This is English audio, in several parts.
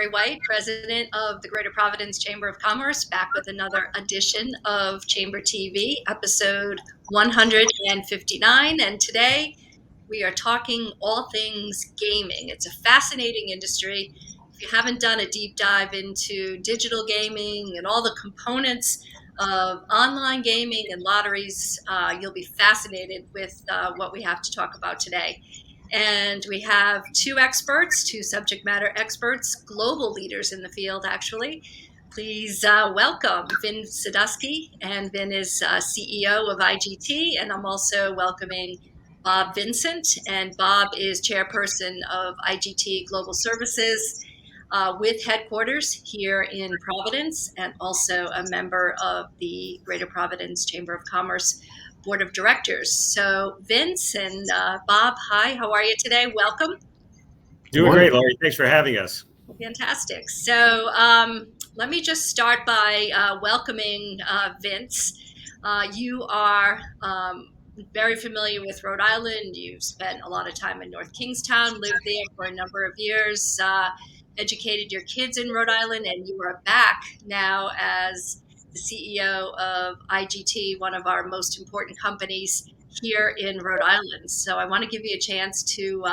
Laurie White, president of the Greater Providence Chamber of Commerce, back with another edition of Chamber TV, episode 159. And today we are talking all things gaming. It's a fascinating industry. If you haven't done a deep dive into digital gaming and all the components of online gaming and lotteries, you'll be fascinated with what we have to talk about today. And we have two subject matter experts, global leaders in the field, actually. Please welcome Vin Sadusky, and Vin is CEO of IGT, and I'm also welcoming Bob Vincent, and Bob is chairperson of IGT Global Services with headquarters here in Providence, and also a member of the Greater Providence Chamber of Commerce Board of Directors. So Vince and Bob, hi, how are you today? Welcome. Doing great, Laurie. Thanks for having us. Fantastic. So let me just start by welcoming Vince. You are very familiar with Rhode Island. You've spent a lot of time in North Kingstown, lived there for a number of years, educated your kids in Rhode Island, and you are back now as the CEO of IGT, one of our most important companies here in Rhode Island. So I want to give you a chance to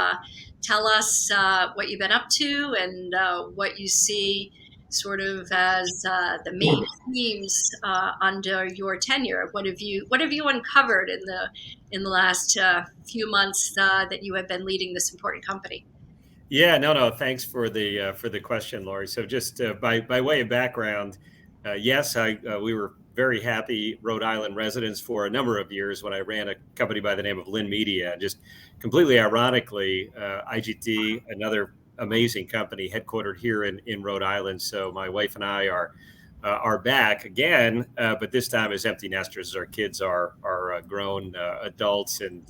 tell us what you've been up to and what you see sort of as the main themes under your tenure. What have you uncovered in the last few months that you have been leading this important company? Yeah, no. Thanks for the question, Laurie. So just by way of background, yes, we were very happy Rhode Island residents for a number of years when I ran a company by the name of Lynn Media. Just completely ironically, IGT, another amazing company headquartered here in Rhode Island. So my wife and I are back again, but this time as empty nesters. Our kids are grown adults, and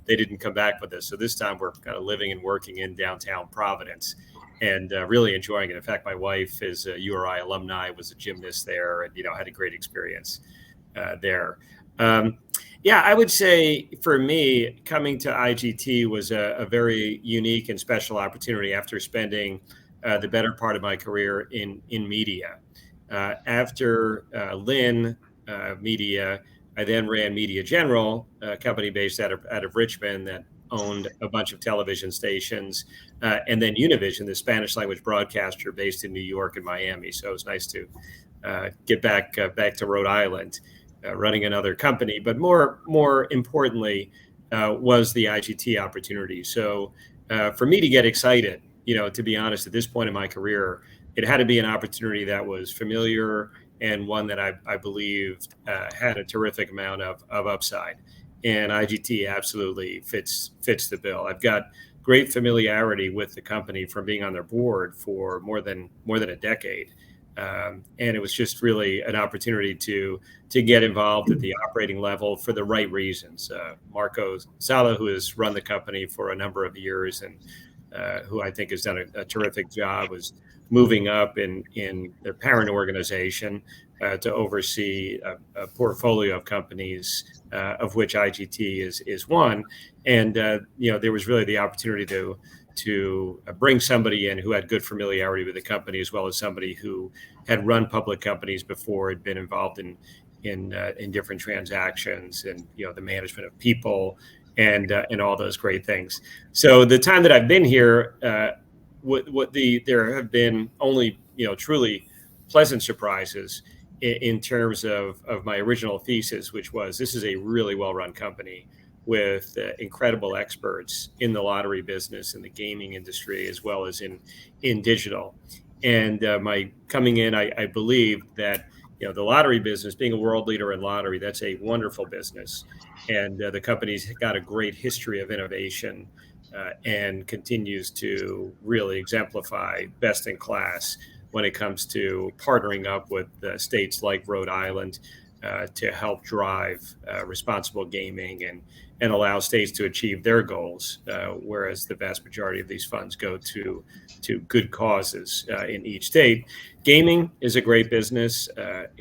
they didn't come back with us. So this time we're kind of living and working in downtown Providence, and really enjoying it. In fact, my wife is a URI alumni, was a gymnast there, and had a great experience there. Yeah, I would say for me, coming to IGT was a very unique and special opportunity after spending the better part of my career in media. After Lynn Media, I then ran Media General, a company based out of Richmond that owned a bunch of television stations, and then Univision, the Spanish language broadcaster based in New York and Miami. So it was nice to get back to Rhode Island, running another company. But more importantly, was the IGT opportunity. So for me to get excited, to be honest, at this point in my career, it had to be an opportunity that was familiar and one that I believed had a terrific amount of upside. And IGT absolutely fits the bill. I've got great familiarity with the company from being on their board for more than a decade, and it was just really an opportunity to get involved at the operating level for the right reasons. Marco Sala, who has run the company for a number of years and who I think has done a terrific job, was moving up in their parent organization to oversee a portfolio of companies, of which IGT is one. And there was really the opportunity to bring somebody in who had good familiarity with the company, as well as somebody who had run public companies before, had been involved in different transactions, and the management of people and all those great things. So the time that I've been here, there have been only truly pleasant surprises in terms of my original thesis, which was this is a really well-run company with incredible experts in the lottery business, in the gaming industry, as well as in digital. And my coming in, I believe that the lottery business, being a world leader in lottery, that's a wonderful business, and the company's got a great history of innovation and continues to really exemplify best in class when it comes to partnering up with states like Rhode Island to help drive responsible gaming and allow states to achieve their goals, whereas the vast majority of these funds go to good causes in each state. Gaming is a great business.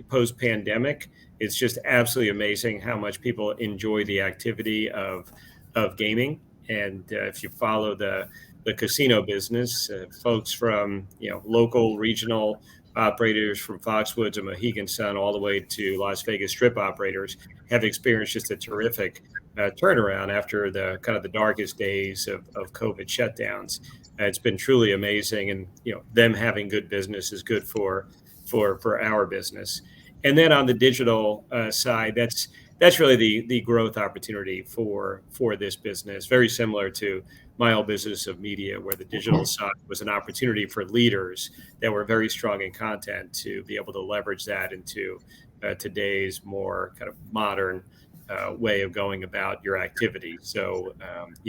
Post-pandemic, it's just absolutely amazing how much people enjoy the activity of gaming. And if you follow the the casino business. Folks from local, regional operators from Foxwoods and Mohegan Sun all the way to Las Vegas Strip operators have experienced just a terrific turnaround after the kind of the darkest days of COVID shutdowns. It's been truly amazing, and them having good business is good for our business. And then on the digital side, that's really the growth opportunity for this business. Very similar to my old business of media, where the digital side was an opportunity for leaders that were very strong in content to be able to leverage that into today's more kind of modern way of going about your activity. So,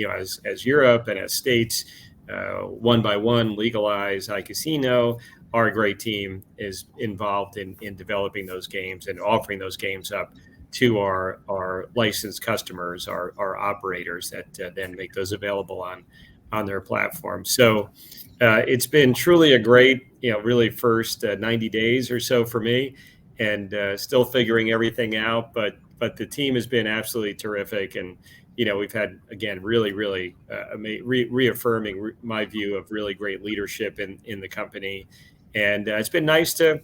as Europe and as states one by one legalize iCasino, our great team is involved in developing those games and offering those games up to our licensed customers, our operators that then make those available on their platform. So it's been truly a great, really first 90 days or so for me, and still figuring everything out. But the team has been absolutely terrific, and we've had, again, really reaffirming my view of really great leadership in the company, and it's been nice to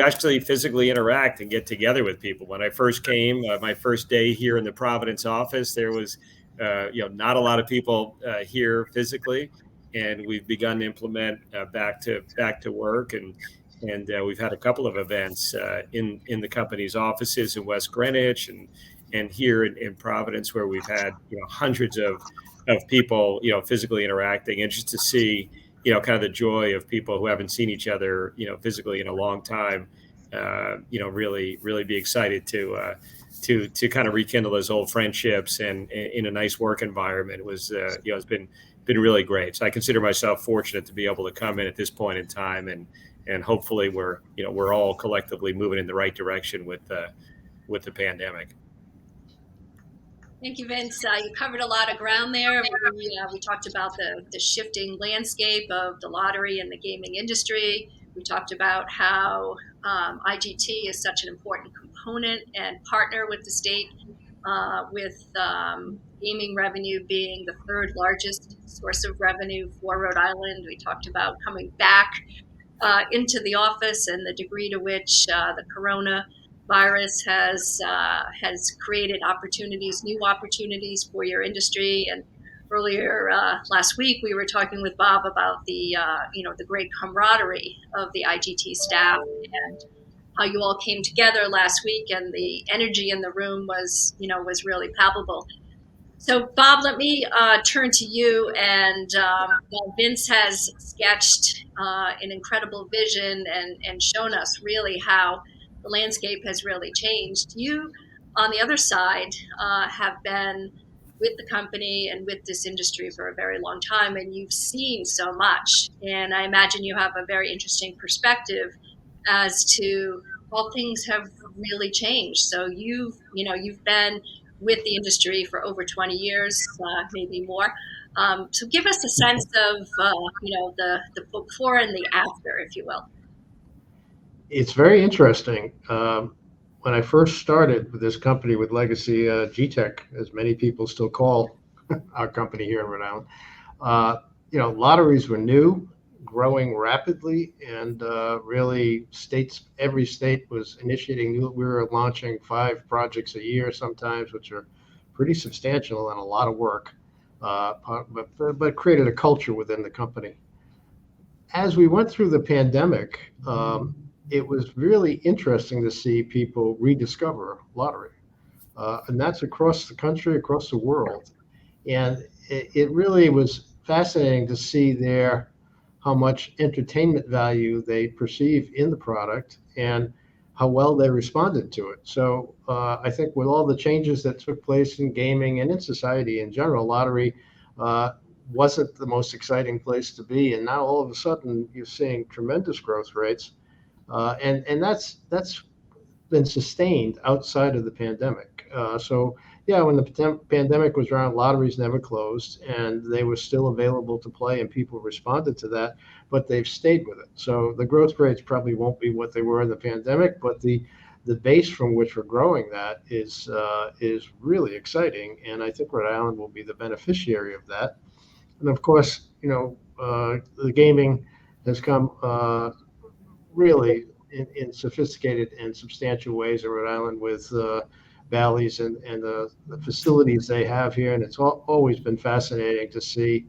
actually physically interact and get together with people. When I first came, my first day here in the Providence office, there was, not a lot of people here physically, and we've begun to implement back to work, and we've had a couple of events in the company's offices in West Greenwich and here in Providence, where we've had hundreds of people physically interacting, and just to see kind of the joy of people who haven't seen each other, physically in a long time, really be excited to kind of rekindle those old friendships and in a nice work environment. It was, it's been really great. So I consider myself fortunate to be able to come in at this point in time, and hopefully we're all collectively moving in the right direction with the pandemic. Thank you, Vince. You covered a lot of ground there. We talked about the shifting landscape of the lottery and the gaming industry. We talked about how IGT is such an important component and partner with the state, with gaming revenue being the third largest source of revenue for Rhode Island. We talked about coming back into the office and the degree to which the coronavirus has created new opportunities for your industry. And earlier last week, we were talking with Bob about the great camaraderie of the IGT staff and how you all came together last week, and the energy in the room was really palpable. So, Bob, let me turn to you. And Vince has sketched an incredible vision and shown us really how the landscape has really changed. You, on the other side, have been with the company and with this industry for a very long time, and you've seen so much. And I imagine you have a very interesting perspective as to how things have really changed. So you've been with the industry for over 20 years, maybe more. So give us a sense of, the before and the after, if you will. It's very interesting. When I first started with this company with Legacy GTech, as many people still call our company here in Rhode Island, lotteries were new, growing rapidly, and really every state was initiating new. We were launching 5 projects a year sometimes, which are pretty substantial and a lot of work, but created a culture within the company. As we went through the pandemic, it was really interesting to see people rediscover lottery. And that's across the country, across the world. And it really was fascinating to see there how much entertainment value they perceive in the product and how well they responded to it. So I think with all the changes that took place in gaming and in society in general, lottery wasn't the most exciting place to be. And now all of a sudden you're seeing tremendous growth rates. And that's been sustained outside of the pandemic. So yeah, when the pandemic was around, lotteries never closed, and they were still available to play, and people responded to that, but they've stayed with it. So the growth rates probably won't be what they were in the pandemic, but the base from which we're growing that is really exciting, and I think Rhode Island will be the beneficiary of that. And of course, the gaming has come really in sophisticated and substantial ways in Rhode Island with Bally's and the facilities they have here. And it's always been fascinating to see.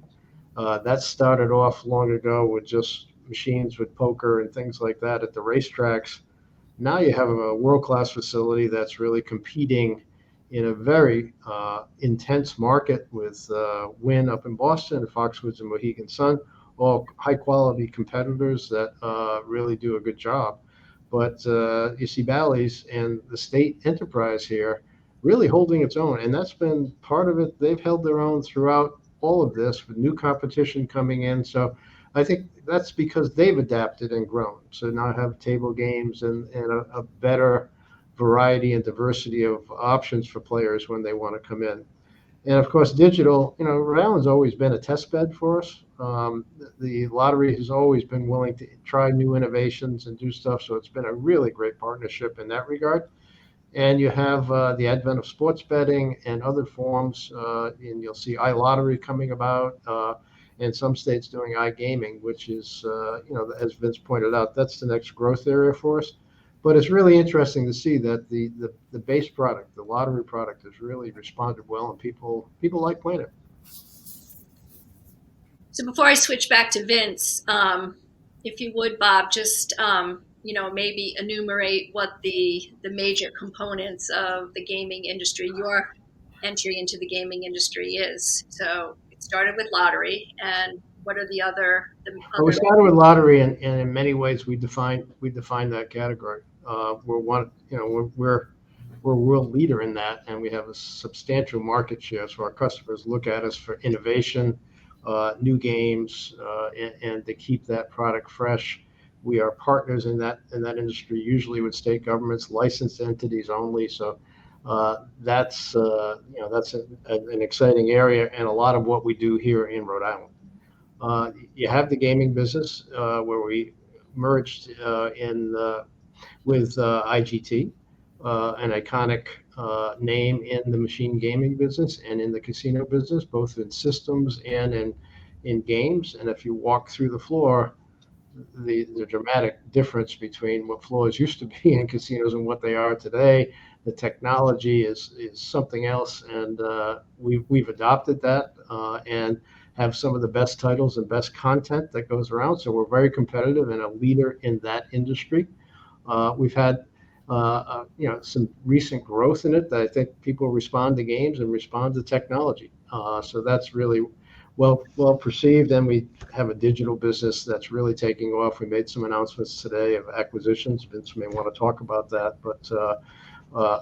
That started off long ago with just machines with poker and things like that at the racetracks. Now you have a world-class facility that's really competing in a very intense market with Wynn up in Boston, Foxwoods and Mohegan Sun, all high-quality competitors that really do a good job. But you see Bally's and the state enterprise here really holding its own, and that's been part of it. They've held their own throughout all of this with new competition coming in. So I think that's because they've adapted and grown. So now have table games and a better variety and diversity of options for players when they want to come in. And of course, digital, Rhode Island's always been a test bed for us. The lottery has always been willing to try new innovations and do stuff. So it's been a really great partnership in that regard. And you have the advent of sports betting and other forms, and you'll see iLottery coming about, and some states doing iGaming, which is, as Vince pointed out, that's the next growth area for us. But it's really interesting to see that the base product, the lottery product, has really responded well, and people like playing it. So before I switch back to Vince, if you would, Bob, just maybe enumerate what the major components of the gaming industry, your entry into the gaming industry is. So it started with lottery, and what are the other? Well, we started with lottery, and in many ways we define that category. We're one, we're a world leader in that, and we have a substantial market share. So our customers look at us for innovation, new games, and to keep that product fresh. We are partners in that industry, usually with state governments, licensed entities only. So that's an exciting area, and a lot of what we do here in Rhode Island. You have the gaming business where we merged with IGT, an iconic name in the machine gaming business and in the casino business, both in systems and in games. And if you walk through the floor, the dramatic difference between what floors used to be in casinos and what they are today, the technology is something else, and we've adopted that and have some of the best titles and best content that goes around. So we're very competitive and a leader in that industry. We've had some recent growth in it that I think people respond to games and respond to technology. So that's really well perceived. And we have a digital business that's really taking off. We made some announcements today of acquisitions. Vince may want to talk about that, but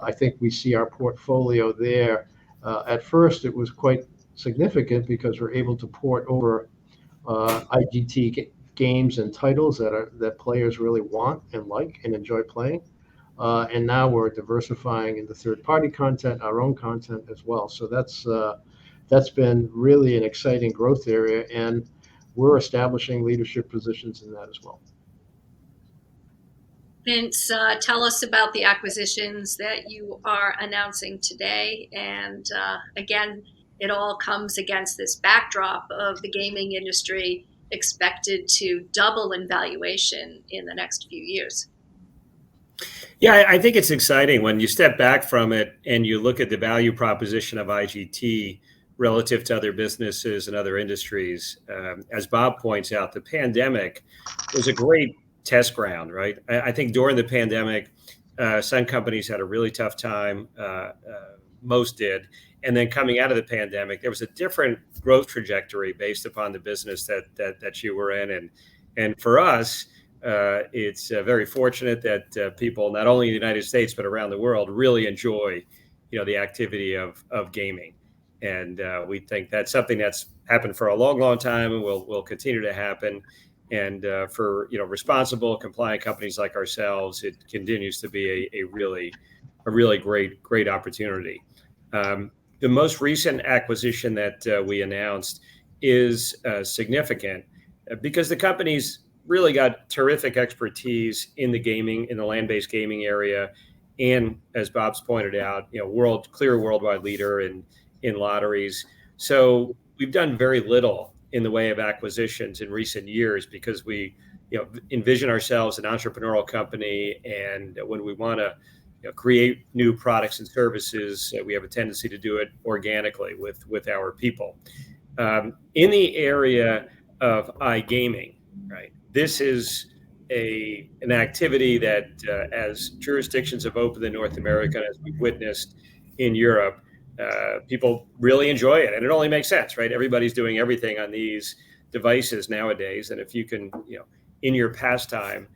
I think we see our portfolio there. At first, it was quite significant because we're able to port over IGT games and titles that players really want and like and enjoy playing. And now we're diversifying into third-party content, our own content as well. So that's been really an exciting growth area, and we're establishing leadership positions in that as well. Vince, tell us about the acquisitions that you are announcing today. And again, it all comes against this backdrop of the gaming industry expected to double in valuation in the next few years. Yeah, I think it's exciting when you step back from it and you look at the value proposition of IGT relative to other businesses and other industries. As Bob points out, the pandemic was a great test ground, right? I think during the pandemic, some companies had a really tough time. Most did. And then coming out of the pandemic, there was a different growth trajectory based upon the business that you were in. And for us, it's very fortunate that people, not only in the United States, but around the world, really enjoy, the activity of gaming. And we think that's something that's happened for a long, long time and will continue to happen. And for responsible, compliant companies like ourselves, it continues to be a really great opportunity. The most recent acquisition that we announced is significant because the company's really got terrific expertise in the land-based gaming area, and as Bob's pointed out, clear worldwide leader in lotteries. So we've done very little in the way of acquisitions in recent years because we envision ourselves an entrepreneurial company, and when we want to create new products and services, we have a tendency to do it organically with our people. In the area of iGaming, right? This is an activity that, as jurisdictions have opened in North America, as we've witnessed in Europe, people really enjoy it, and it only makes sense, right? Everybody's doing everything on these devices nowadays, and if you can, in your pastime,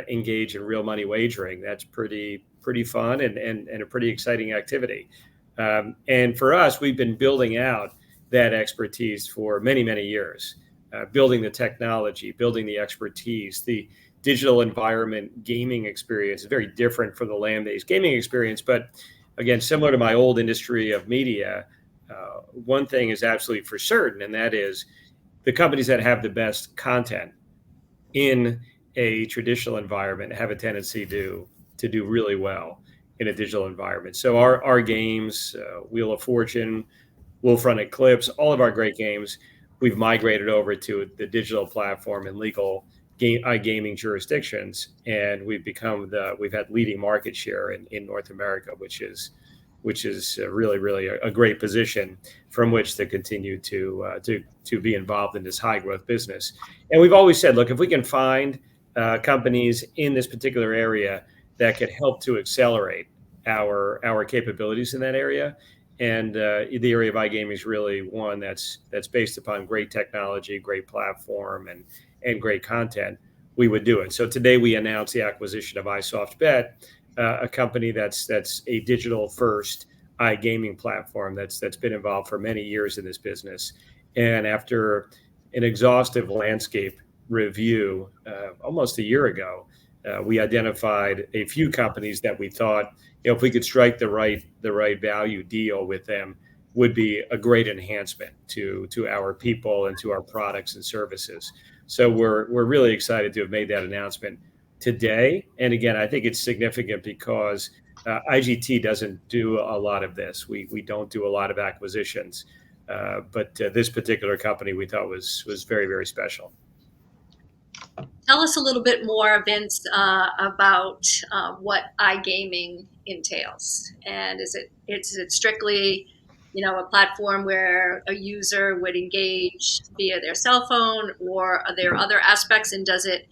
engage in real money wagering, that's pretty fun and a pretty exciting activity. And for us, we've been building out that expertise for many years, building the technology, building the expertise. The digital environment gaming experience is very different from the land-based gaming experience, but again, similar to my old industry of media, one thing is absolutely for certain, and that is the companies that have the best content in a traditional environment have a tendency to do really well in a digital environment. So our games, Wheel of Fortune, Wolfront Eclipse, all of our great games, we've migrated over to the digital platform and legal iGaming jurisdictions, and we've had leading market share in North America, which is really a great position from which to continue to be involved in this high growth business. And we've always said, look, if we can find companies in this particular area that could help to accelerate our capabilities in that area, and the area of iGaming is really one that's based upon great technology, great platform, and great content, we would do it. So today we announced the acquisition of iSoftBet, a company that's a digital first iGaming platform that's been involved for many years in this business. And after an exhaustive landscape review almost a year ago, we identified a few companies that we thought, if we could strike the right value deal with them, would be a great enhancement to our people and to our products and services. So we're really excited to have made that announcement today. And again, I think it's significant because IGT doesn't do a lot of this. We don't do a lot of acquisitions, but this particular company we thought was very special. Tell us a little bit more, Vince, about what iGaming entails. And is it strictly, a platform where a user would engage via their cell phone, or are there other aspects? And does it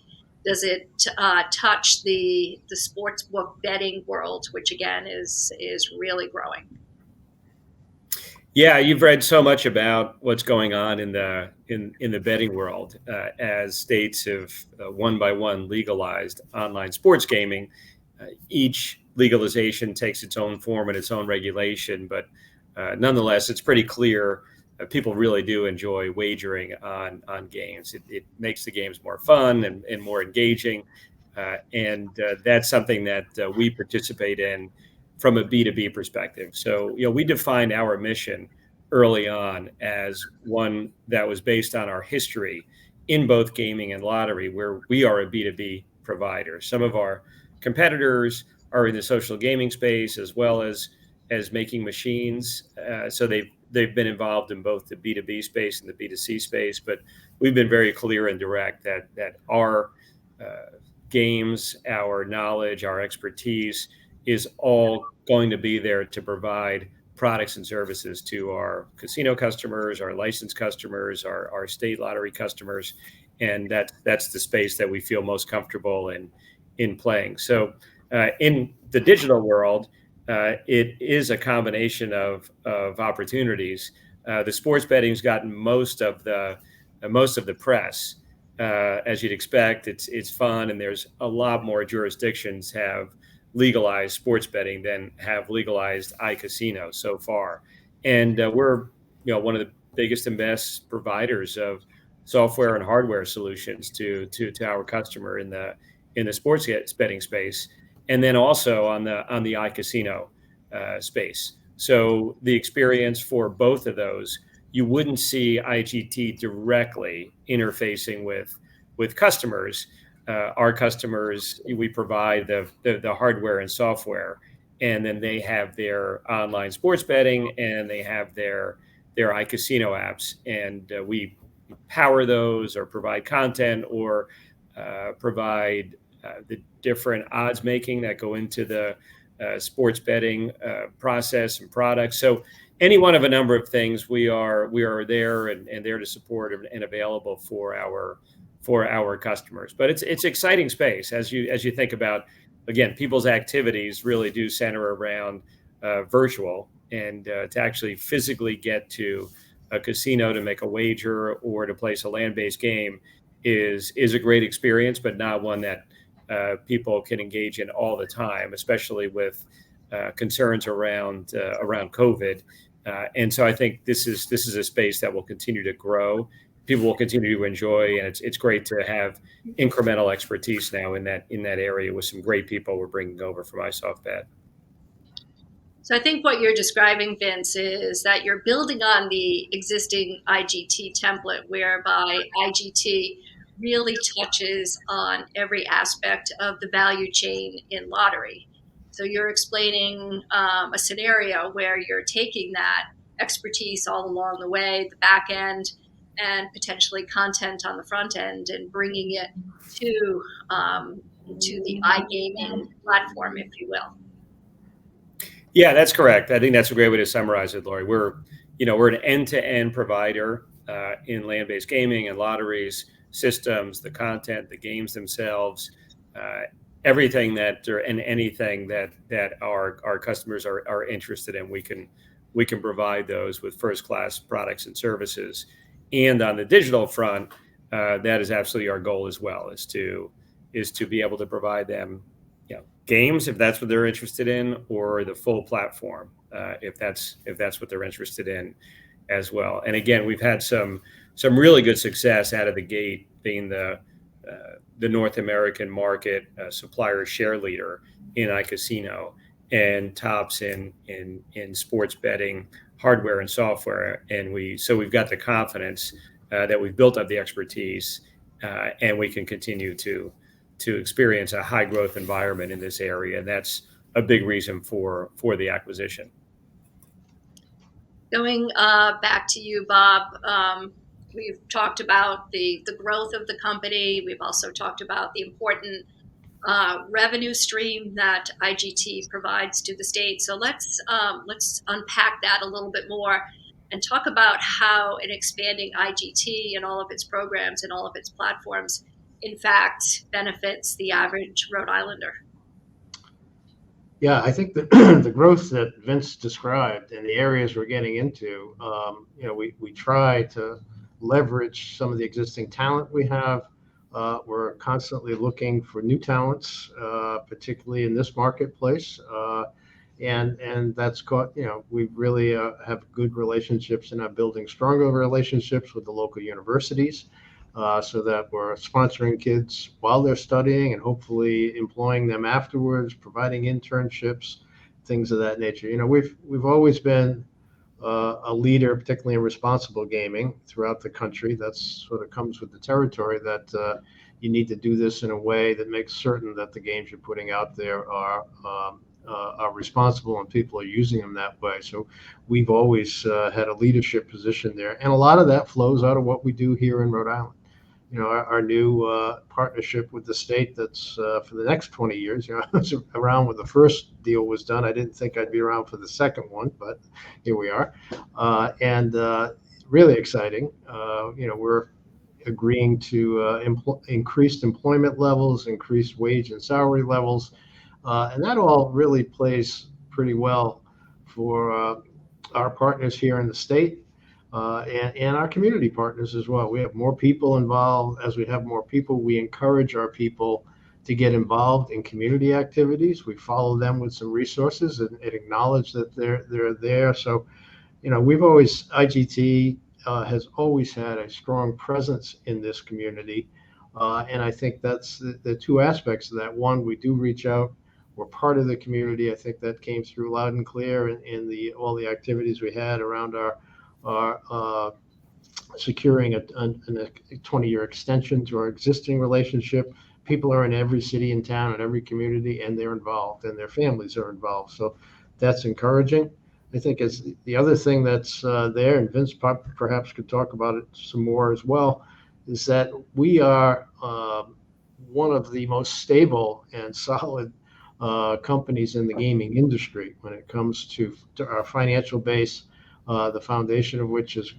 touch the sportsbook betting world, which again is really growing? Yeah, you've read so much about what's going on in the betting world as states have one by one legalized online sports gaming. Each legalization takes its own form and its own regulation, but nonetheless, it's pretty clear people really do enjoy wagering on games. It makes the games more fun and more engaging, and that's something that we participate in from a B2B perspective. So, we defined our mission early on as one that was based on our history in both gaming and lottery, where we are a B2B provider. Some of our competitors are in the social gaming space as well as making machines. So they've been involved in both the B2B space and the B2C space, but we've been very clear and direct that our games, our knowledge, our expertise is all going to be there to provide products and services to our casino customers, our licensed customers, our state lottery customers, and that's the space that we feel most comfortable in playing. So in the digital world, it is a combination of opportunities. The sports betting's gotten most of the press, as you'd expect. It's fun, and there's a lot more jurisdictions have legalized sports betting than have legalized iCasino so far. And we're one of the biggest and best providers of software and hardware solutions to our customer in the sports betting space, and then also on the iCasino space. So the experience for both of those, you wouldn't see IGT directly interfacing with customers. Our customers, we provide the hardware and software, and then they have their online sports betting and they have their iCasino apps, and we power those or provide content or provide the different odds making that go into the sports betting process and products. So any one of a number of things, we are there and there to support and available for our customers. But it's exciting space as you think about, again, people's activities really do center around virtual, and to actually physically get to a casino to make a wager or to place a land-based game is a great experience, but not one that people can engage in all the time, especially with concerns around COVID. And so I think this is a space that will continue to grow. People will continue to enjoy, and it's great to have incremental expertise now in that area with some great people we're bringing over from iSoftBet. So I think what you're describing, Vince, is that you're building on the existing IGT template, whereby IGT really touches on every aspect of the value chain in lottery. So you're explaining a scenario where you're taking that expertise all along the way, the back end, and potentially content on the front end, and bringing it to the iGaming platform, if you will. Yeah, that's correct. I think that's a great way to summarize it, Laurie. We're an end-to-end provider in land-based gaming and lotteries, systems, the content, the games themselves, everything and anything that our customers are interested in. We can provide those with first-class products and services. And on the digital front, that is absolutely our goal as well, is to be able to provide them games if that's what they're interested in, or the full platform if that's what they're interested in as well. And again, we've had some really good success out of the gate, being the North American market supplier share leader in iCasino and tops in sports betting hardware and software. And we've got the confidence that we've built up the expertise, and we can continue to experience a high growth environment in this area. And that's a big reason for the acquisition. Going back to you, Bob, we've talked about the growth of the company. We've also talked about the important revenue stream that IGT provides to the state. So let's unpack that a little bit more and talk about how an expanding IGT and all of its programs and all of its platforms, in fact, benefits the average Rhode Islander. Yeah, I think that the growth that Vince described and the areas we're getting into, we try to leverage some of the existing talent we have. We're constantly looking for new talents, particularly in this marketplace. And that's caught, we really have good relationships and are building stronger relationships with the local universities. So that we're sponsoring kids while they're studying and hopefully employing them afterwards, providing internships, things of that nature. We've always been a leader, particularly in responsible gaming throughout the country. That's sort of comes with the territory, that you need to do this in a way that makes certain that the games you're putting out there are responsible and people are using them that way. So we've always had a leadership position there. And a lot of that flows out of what we do here in Rhode Island. Our new partnership with the state that's for the next 20 years. I was around when the first deal was done. I didn't think I'd be around for the second one, but here we are. And really exciting. We're agreeing to increased employment levels, increased wage and salary levels. And that all really plays pretty well for our partners here in the state. And our community partners as well. We have more people involved. As we have more people, we encourage our people to get involved in community activities. We follow them with some resources and acknowledge that they're there. So, IGT has always had a strong presence in this community. And I think that's the two aspects of that. One, we do reach out. We're part of the community. I think that came through loud and clear in all the activities we had around our securing a 20-year extension to our existing relationship. People are in every city and town and every community, and they're involved, and their families are involved. So that's encouraging. I think is the other thing that's there, and Vince perhaps could talk about it some more as well, is that we are one of the most stable and solid companies in the gaming industry when it comes to our financial base, the foundation of which is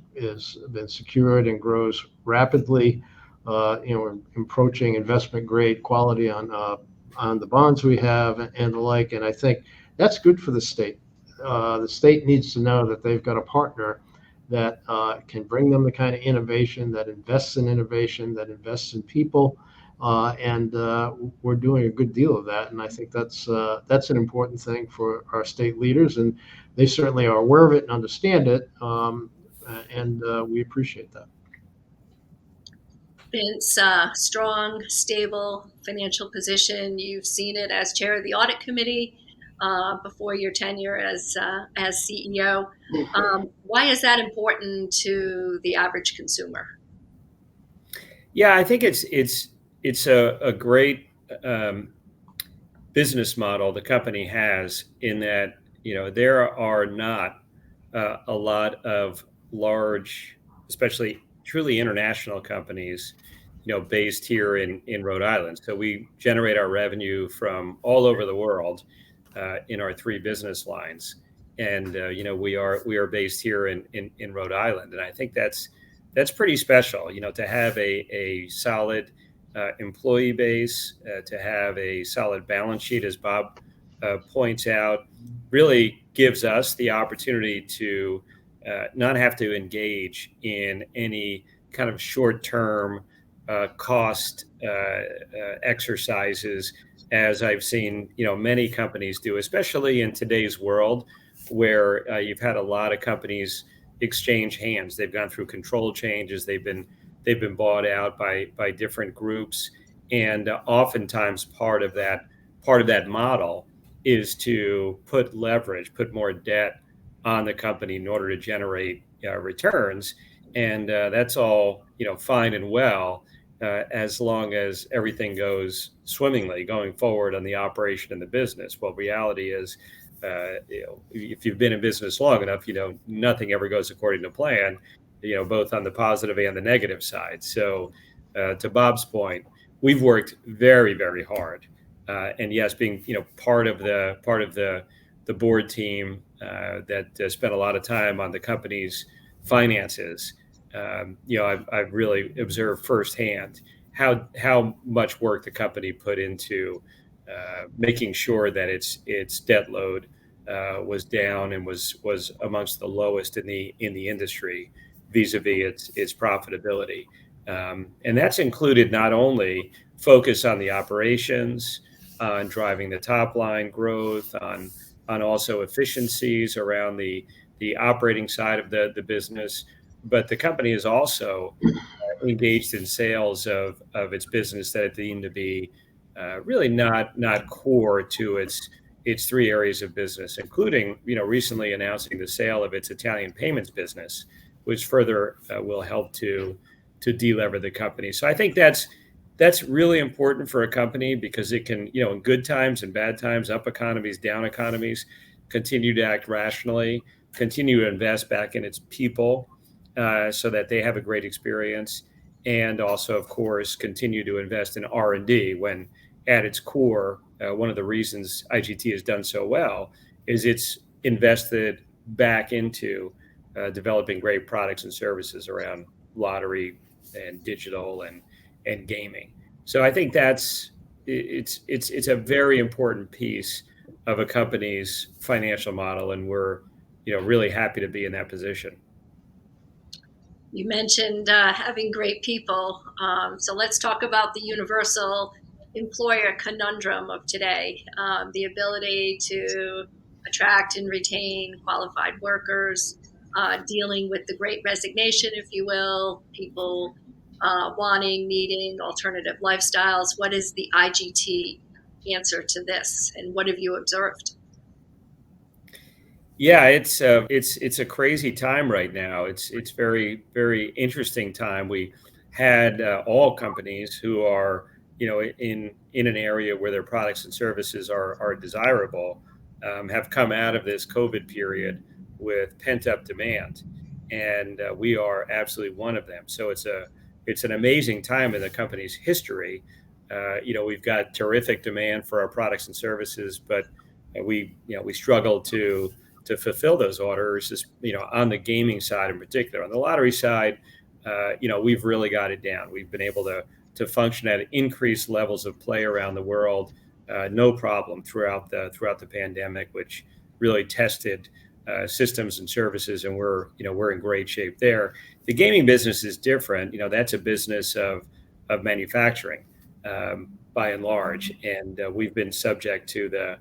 been secured and grows rapidly. We're approaching investment grade quality on the bonds we have and the like, and I think that's good for the state. The state needs to know that they've got a partner that can bring them the kind of innovation, that invests in innovation, that invests in people, and we're doing a good deal of that. And I think that's an important thing for our state leaders, and they certainly are aware of it and understand it, and we appreciate that. Vince, strong, stable financial position. You've seen it as chair of the audit committee before your tenure as CEO. Why is that important to the average consumer? Yeah, I think it's a great business model the company has, in that there are not a lot of large, especially truly international companies, based here in Rhode Island. So we generate our revenue from all over the world in our three business lines, and we are based here in Rhode Island, and I think that's pretty special. To have a solid employee base, to have a solid balance sheet, as Bob points out, really gives us the opportunity to not have to engage in any kind of short-term cost exercises, as I've seen many companies do, especially in today's world, where you've had a lot of companies exchange hands. They've gone through control changes. They've been bought out by different groups, and oftentimes part of that model is to put more debt on the company in order to generate returns, and that's all fine and well as long as everything goes swimmingly going forward on the operation and the business. Well, reality is, if you've been in business long enough, nothing ever goes according to plan, both on the positive and the negative side. So to Bob's point, we've worked very, very hard. And yes, being part of the board team that spent a lot of time on the company's finances, I've really observed firsthand how much work the company put into making sure that its debt load was down and was amongst the lowest in the industry, vis-a-vis its profitability, and that's included not only focus on the operations, on driving the top line growth, on also efficiencies around the operating side of the business, but the company is also engaged in sales of its business that it deemed to be really not core to its three areas of business, including recently announcing the sale of its Italian payments business, which further will help to delever the company. So I think that's really important for a company, because it can, in good times and bad times, up economies, down economies, continue to act rationally, continue to invest back in its people so that they have a great experience, and also, of course, continue to invest in R&D, when at its core, one of the reasons IGT has done so well is it's invested back into developing great products and services around lottery and digital and gaming. So I think it's a very important piece of a company's financial model, and we're really happy to be in that position. You mentioned having great people, so let's talk about the universal employer conundrum of today, the ability to attract and retain qualified workers, dealing with the great resignation, if you will, people wanting, needing alternative lifestyles. What is the IGT answer to this, and what have you observed? Yeah, it's a crazy time right now. It's very, very interesting time. We had all companies who are in an area where their products and services are desirable have come out of this COVID period with pent-up demand, and we are absolutely one of them. So it's an amazing time in the company's history. We've got terrific demand for our products and services, but we struggle to fulfill those orders, on the gaming side in particular. On the lottery side, we've really got it down. We've been able to function at increased levels of play around the world, no problem throughout the pandemic, which really tested systems and services, and we're in great shape there. The gaming business is different. That's a business of manufacturing, by and large, and we've been subject to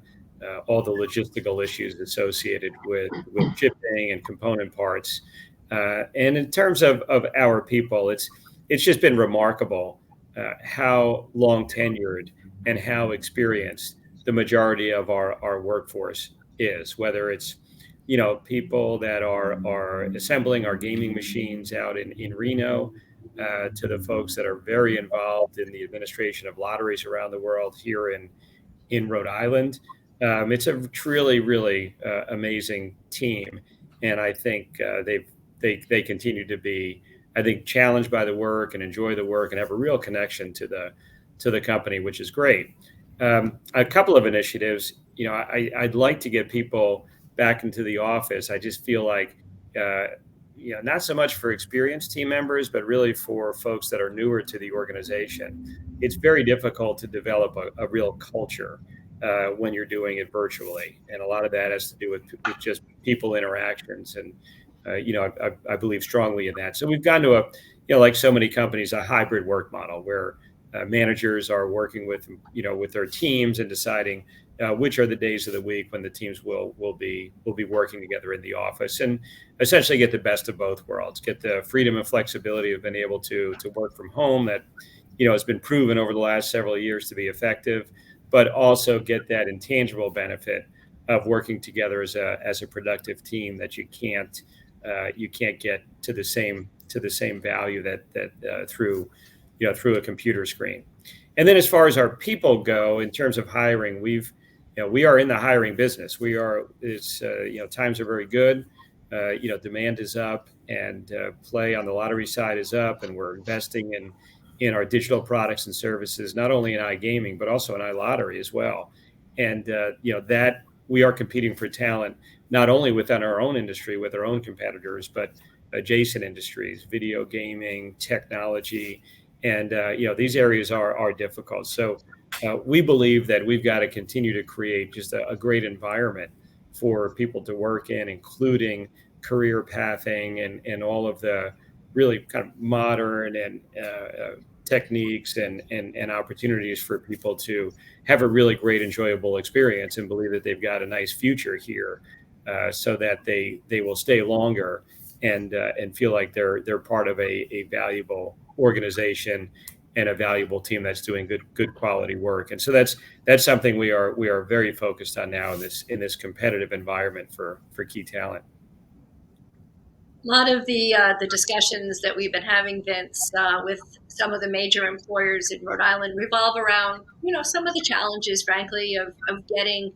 all the logistical issues associated with shipping and component parts. And in terms of our people, it's just been remarkable how long tenured and how experienced the majority of our workforce is, whether it's people that are assembling our gaming machines out in Reno, to the folks that are very involved in the administration of lotteries around the world here in Rhode Island. It's a truly, really amazing team, and I think they continue to be, I think, challenged by the work and enjoy the work and have a real connection to the company, which is great. A couple of initiatives. I'd like to get people back into the office. I just feel like, not so much for experienced team members, but really for folks that are newer to the organization. It's very difficult to develop a real culture when you're doing it virtually, and a lot of that has to do with just people interactions. And I believe strongly in that. So we've gone to like so many companies, a hybrid work model where managers are working with their teams and deciding which are the days of the week when the teams will be working together in the office, and essentially get the best of both worlds, get the freedom and flexibility of being able to work from home that has been proven over the last several years to be effective, but also get that intangible benefit of working together as a productive team that you can't get to the same value that through a computer screen. And then as far as our people go, in terms of hiring, we are in the hiring business. Times are very good. Demand is up, and play on the lottery side is up, and we're investing in our digital products and services, not only in iGaming, but also in iLottery as well. And, that we are competing for talent, not only within our own industry, with our own competitors, but adjacent industries, video gaming, technology. And, these areas are difficult. So we believe that we've got to continue to create just a great environment for people to work in, including career pathing and all of the really kind of modern and techniques and opportunities for people to have a really great, enjoyable experience and believe that they've got a nice future here, so that they will stay longer and feel like they're part of a valuable organization and a valuable team that's doing good quality work. And so that's something we are very focused on now in this competitive environment for key talent. A lot of the discussions that we've been having, Vince, with some of the major employers in Rhode Island revolve around, some of the challenges, frankly, of getting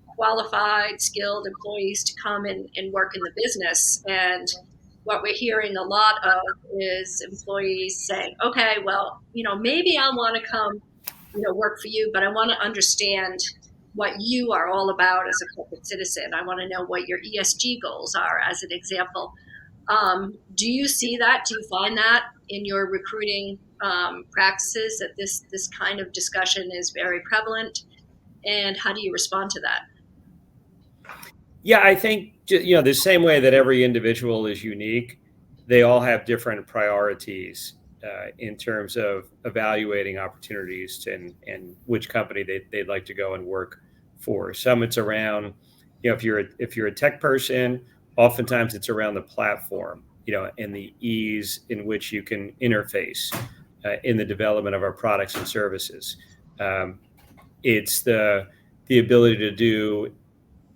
qualified, skilled employees to come and work in the business. And what we're hearing a lot of is employees saying, okay, well, maybe I want to come, work for you, but I want to understand what you are all about as a corporate citizen. I want to know what your ESG goals are, as an example. Do you see that? Do you find that in your recruiting practices, that this kind of discussion is very prevalent? And how do you respond to that? Yeah, I think the same way that every individual is unique, they all have different priorities in terms of evaluating opportunities and which company they'd like to go and work for. Some it's around, if you're a tech person, oftentimes it's around the platform, and the ease in which you can interface in the development of our products and services. It's the ability to do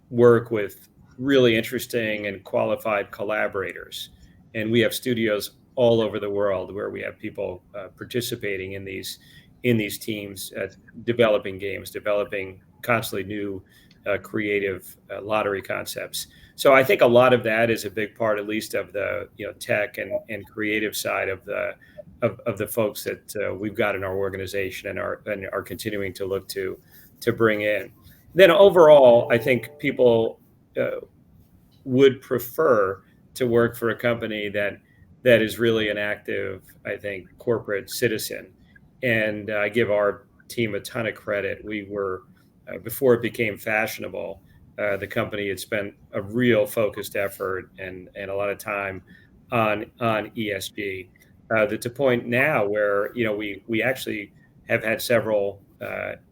work with really interesting and qualified collaborators. And we have studios all over the world where we have people participating in these teams, developing games, developing constantly new creative lottery concepts. So I think a lot of that is a big part, at least of the tech and creative side of the folks that we've got in our organization and are continuing to look to bring in. Then overall, I think people would prefer to work for a company that is really an active, I think, corporate citizen. And I give our team a ton of credit. We were before it became fashionable. The company had spent a real focused effort and a lot of time on ESG. To the point now where we actually have had several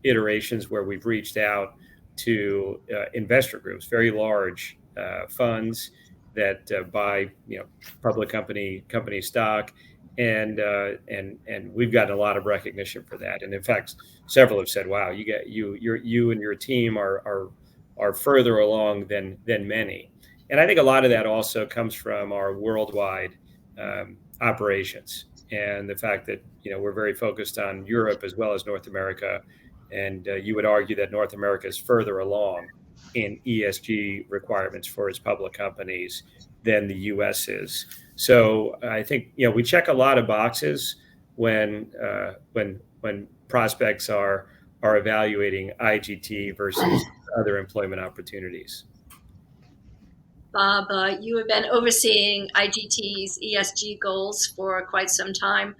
iterations where we've reached out to investor groups, very large funds that buy public company stock, and we've gotten a lot of recognition for that. And in fact, several have said, "Wow, you and your team are further along than many." And I think a lot of that also comes from our worldwide operations and the fact that we're very focused on Europe as well as North America, and you would argue that North America is further along in ESG requirements for its public companies than the U.S. is. So I think we check a lot of boxes when prospects are evaluating IGT versus other employment opportunities. Bob, you have been overseeing IGT's ESG goals for quite some time.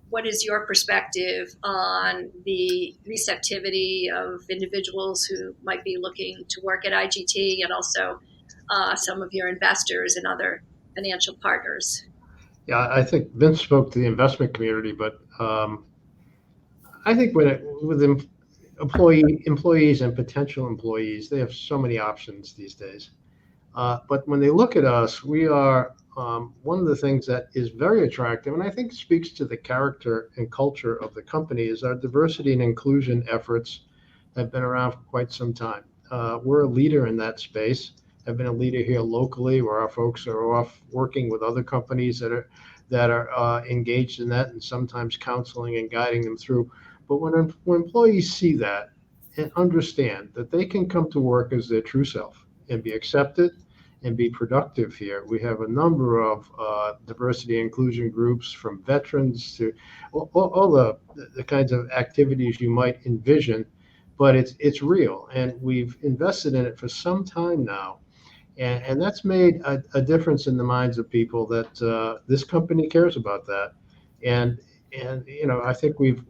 What is your perspective on the receptivity of individuals who might be looking to work at IGT, and also some of your investors and other financial partners? Yeah, I think Vince spoke to the investment community, but I think with employees and potential employees, they have so many options these days. But when they look at us, we are one of the things that is very attractive, and I think speaks to the character and culture of the company, is our diversity and inclusion efforts have been around for quite some time. We're a leader in that space. Have been a leader here locally, where our folks are off working with other companies that are engaged in that, and sometimes counseling and guiding them through. But when employees see that and understand that they can come to work as their true self and be accepted and be productive here. We have a number of diversity and inclusion groups, from veterans to all the kinds of activities you might envision, but it's real, and we've invested in it for some time now, and that's made a difference in the minds of people that this company cares about that, and I think we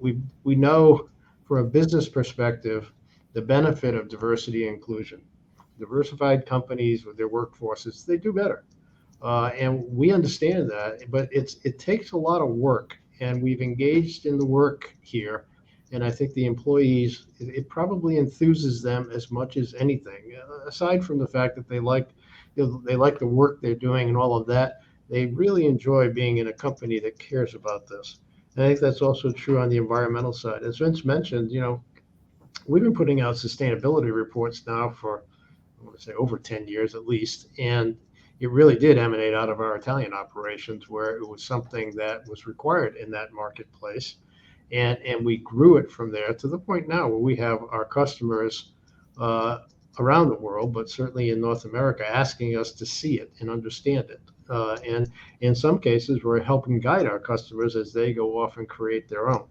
know from a business perspective the benefit of diversity and inclusion. Diversified companies with their workforces, they do better. And we understand that, but it takes a lot of work, and we've engaged in the work here. And I think the employees, it probably enthuses them as much as anything. Aside from the fact that they like the work they're doing and all of that, they really enjoy being in a company that cares about this. And I think that's also true on the environmental side. As Vince mentioned, we've been putting out sustainability reports now for, I want to say, over 10 years at least. And it really did emanate out of our Italian operations, where it was something that was required in that marketplace. And we grew it from there to the point now where we have our customers around the world, but certainly in North America, asking us to see it and understand it. And in some cases, we're helping guide our customers as they go off and create their own.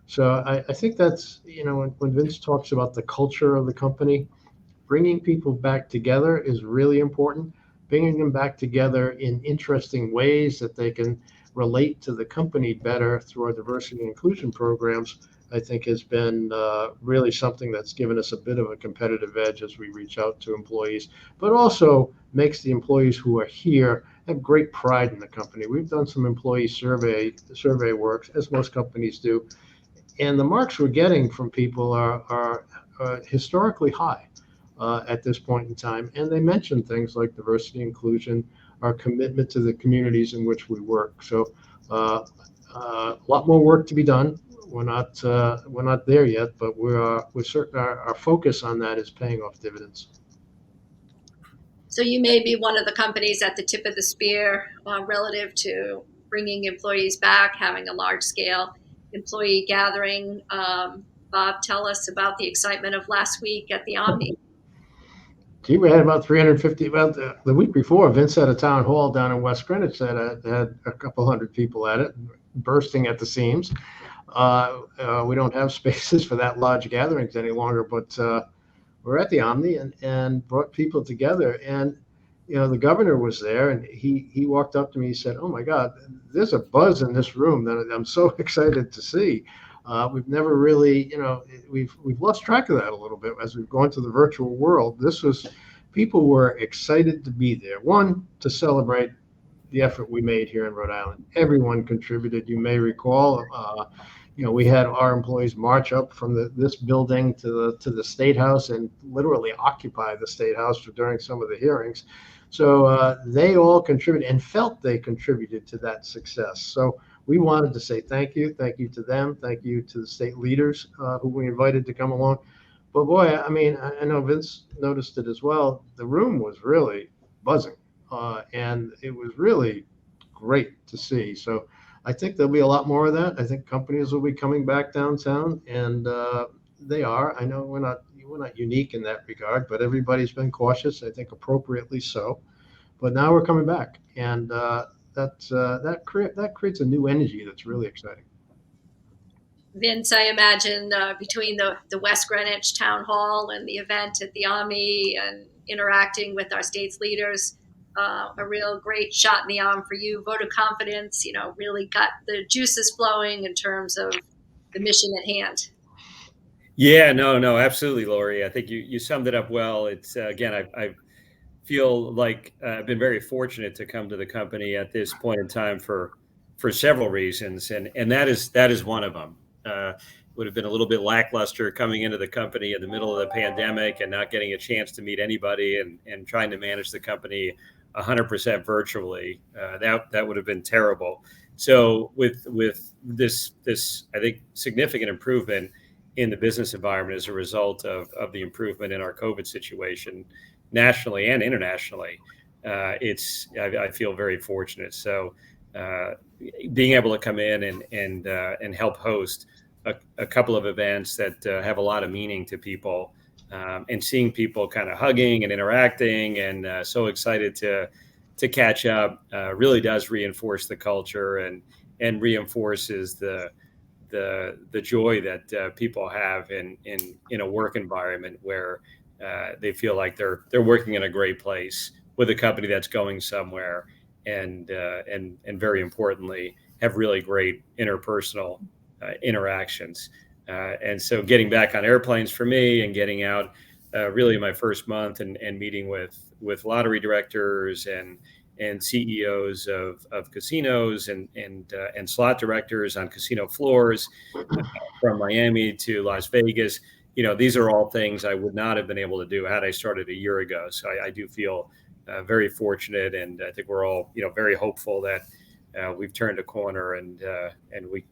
So I think that's, when Vince talks about the culture of the company, bringing people back together is really important. Bringing them back together in interesting ways that they can relate to the company better through our diversity and inclusion programs, I think has been really something that's given us a bit of a competitive edge as we reach out to employees, but also makes the employees who are here have great pride in the company. We've done some employee survey work, as most companies do, and the marks we're getting from people are historically high at this point in time. And they mention things like diversity, inclusion, our commitment to the communities in which we work. So a lot more work to be done. We're not there yet, but we're certain our focus on that is paying off dividends. So you may be one of the companies at the tip of the spear relative to bringing employees back, having a large scale employee gathering Bob, tell us about the excitement of last week at the Omni. Gee, we had about 350. Well, the week before, Vince had a town hall down in West Greenwich that had a couple hundred people at it, bursting at the seams. We don't have spaces for that large gatherings any longer, but we're at the Omni and brought people together. And the governor was there, and he walked up to me. He said, "Oh my God, there's a buzz in this room that I'm so excited to see." We've never really, we've lost track of that a little bit as we've gone to the virtual world. People were excited to be there. One, to celebrate the effort we made here in Rhode Island. Everyone contributed. You may recall, we had our employees march up from this building to the State House and literally occupy the State House during some of the hearings. So they all contributed and felt they contributed to that success. So we wanted to say thank you to them, thank you to the state leaders who we invited to come along. But boy, I mean, I know Vince noticed it as well. The room was really buzzing, and it was really great to see. So I think there'll be a lot more of that. I think companies will be coming back downtown, and they are. I know we're not unique in that regard, but everybody's been cautious. I think appropriately so. But now we're coming back, and that creates a new energy that's really exciting. Vince, I imagine between the West Greenwich Town Hall and the event at the Omni and interacting with our state's leaders, a real great shot in the arm for you. Vote of confidence, really got the juices flowing in terms of the mission at hand. Yeah, no, absolutely, Laurie. I think you summed it up well. It's again, I feel like I've been very fortunate to come to the company at this point in time for several reasons, and that is one of them. Would have been a little bit lackluster coming into the company in the middle of the pandemic and not getting a chance to meet anybody and trying to manage the company 100% virtually. That would have been terrible. So with this I think significant improvement in the business environment as a result of the improvement in our COVID situation, nationally and internationally, I feel very fortunate. So being able to come in and help host a couple of events that have a lot of meaning to people, and seeing people kind of hugging and interacting and so excited to catch up really does reinforce the culture and reinforces the joy that people have in a work environment where they feel like they're working in a great place with a company that's going somewhere, and very importantly, have really great interpersonal interactions. And so getting back on airplanes for me and getting out really my first month and meeting with lottery directors and CEOs of casinos and slot directors on casino floors from Miami to Las Vegas. These are all things I would not have been able to do had I started a year ago. So I do feel very fortunate, and I think we're all very hopeful that we've turned a corner and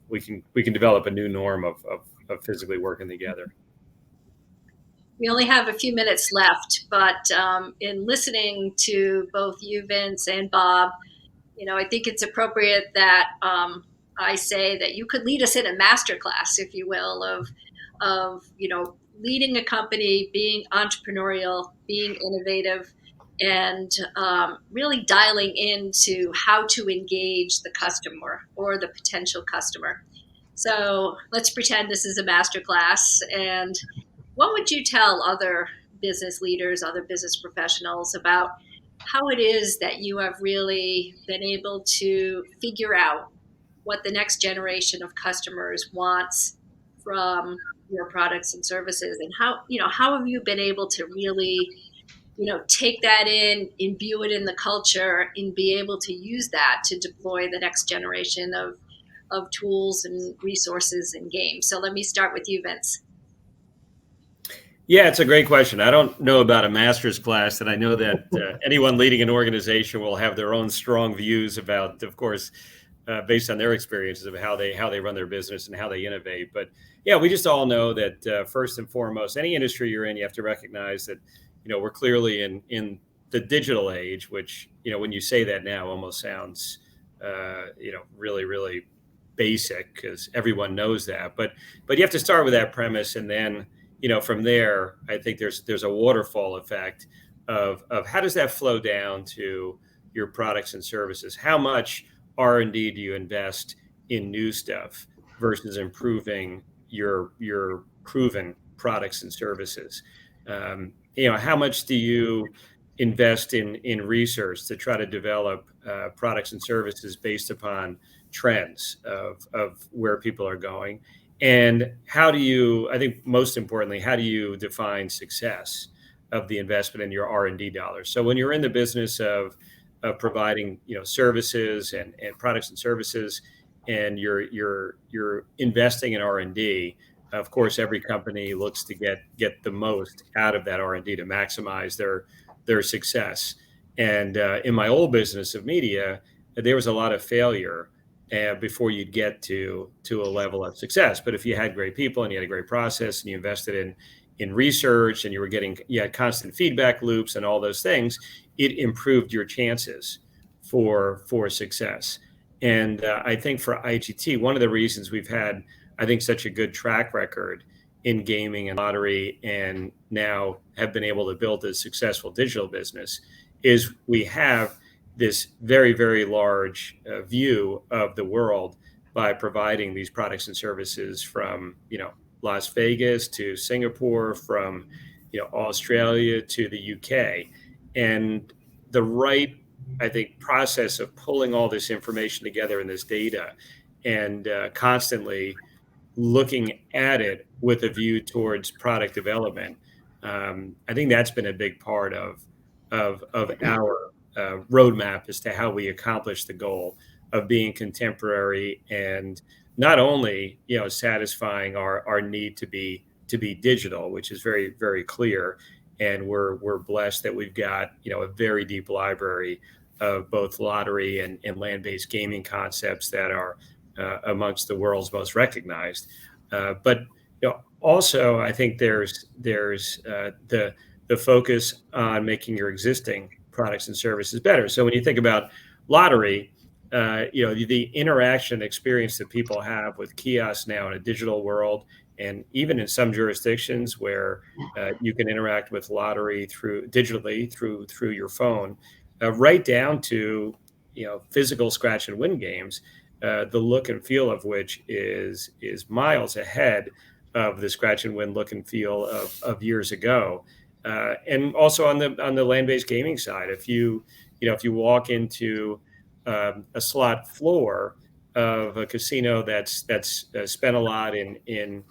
we can develop a new norm of physically working together. We only have a few minutes left, but in listening to both you, Vince, and Bob, I think it's appropriate that I say that you could lead us in a masterclass, if you will, of leading a company, being entrepreneurial, being innovative, and really dialing into how to engage the customer or the potential customer. So let's pretend this is a masterclass. And what would you tell other business leaders, other business professionals about how it is that you have really been able to figure out what the next generation of customers wants from your products and services, and how have you been able to really take that in, imbue it in the culture, and be able to use that to deploy the next generation of tools and resources and games? So let me start with you, Vince. Yeah, it's a great question. I don't know about a master's class, and I know that anyone leading an organization will have their own strong views about, of course, based on their experiences of how they run their business and how they innovate. But yeah, we just all know that first and foremost, any industry you're in, you have to recognize that we're clearly in the digital age, which when you say that now almost sounds really, really basic because everyone knows that, but you have to start with that premise, and then from there, I think there's a waterfall effect of how does that flow down to your products and services? How much R&D do you invest in new stuff versus improving your proven products and services? How much do you invest in research to try to develop products and services based upon trends of where people are going? And how do you, I think most importantly, how do you define success of the investment in your R&D dollars? So when you're in the business of providing services and products and services, and you're investing in R&D, of course, every company looks to get the most out of that R&D to maximize their success. And in my old business of media, there was a lot of failure before you'd get to a level of success. But if you had great people and you had a great process and you invested in research and you had constant feedback loops and all those things, it improved your chances for success. And I think for IGT, one of the reasons we've had, I think, such a good track record in gaming and lottery, and now have been able to build a successful digital business, is we have this very, very large view of the world by providing these products and services from, Las Vegas to Singapore, from, Australia to the UK. And the right, I think, process of pulling all this information together in this data and constantly looking at it with a view towards product development. I think that's been a big part of our roadmap as to how we accomplish the goal of being contemporary and not only satisfying our need to be digital, which is very, very clear, and we're blessed that we've got a very deep library of both lottery and land-based gaming concepts that are amongst the world's most recognized. But also, I think there's the focus on making your existing products and services better. So when you think about lottery, the interaction experience that people have with kiosks now in a digital world, and even in some jurisdictions where you can interact with lottery digitally through your phone, right down to physical scratch and win games, the look and feel of which is miles ahead of the scratch and win look and feel of years ago. And also on the land-based gaming side, if you walk into a slot floor of a casino that's spent a lot in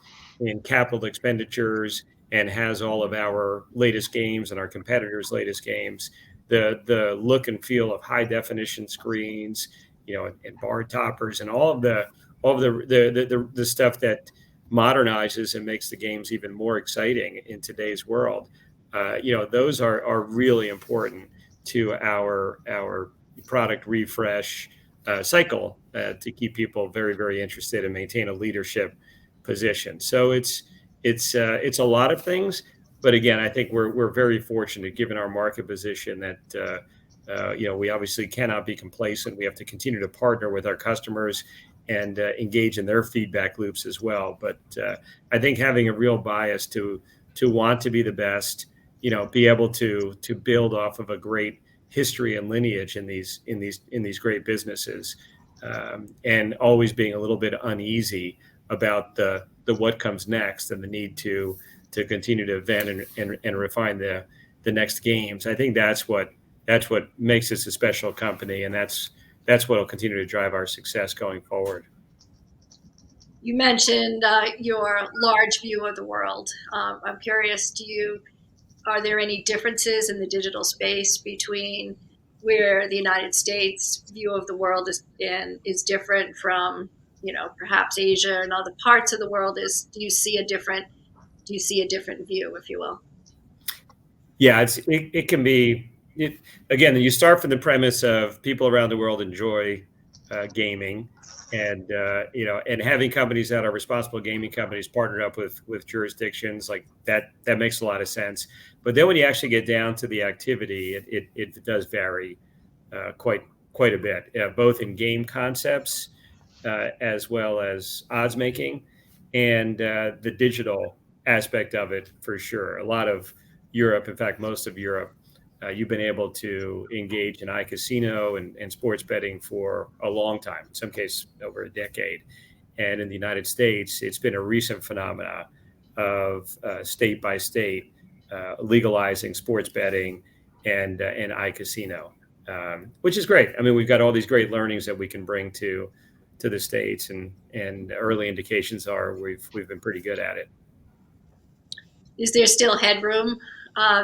capital expenditures and has all of our latest games and our competitors' latest games, the look and feel of high definition screens, and bar toppers and all of the stuff that modernizes and makes the games even more exciting in today's world. Those are really important to our product refresh cycle to keep people very, very interested and maintain a leadership position. So it's a lot of things, but again, I think we're very fortunate given our market position that we obviously cannot be complacent. We have to continue to partner with our customers and engage in their feedback loops as well. But I think having a real bias to want to be the best, be able to build off of a great history and lineage in these great businesses, and always being a little bit uneasy about the what comes next and the need to continue to invent and refine the next games. I think that's what makes us a special company, and that's what will continue to drive our success going forward. You mentioned your large view of the world. I'm curious, are there any differences in the digital space between where the United States view of the world is different from, perhaps Asia and other parts of the world? Do you see a different view, if you will? Yeah, it can be. Again, you start from the premise of people around the world enjoy gaming, and and having companies that are responsible gaming companies partnered up with jurisdictions like that makes a lot of sense. But then when you actually get down to the activity, it does vary quite a bit, both in game concepts, as well as odds making, and the digital aspect of it for sure. A lot of Europe, in fact, most of Europe, you've been able to engage in iCasino and sports betting for a long time, in some cases over a decade. And in the United States, it's been a recent phenomena of state by state legalizing sports betting and iCasino, which is great. I mean, we've got all these great learnings that we can bring to the states, and early indications are we've been pretty good at it. Is there still headroom,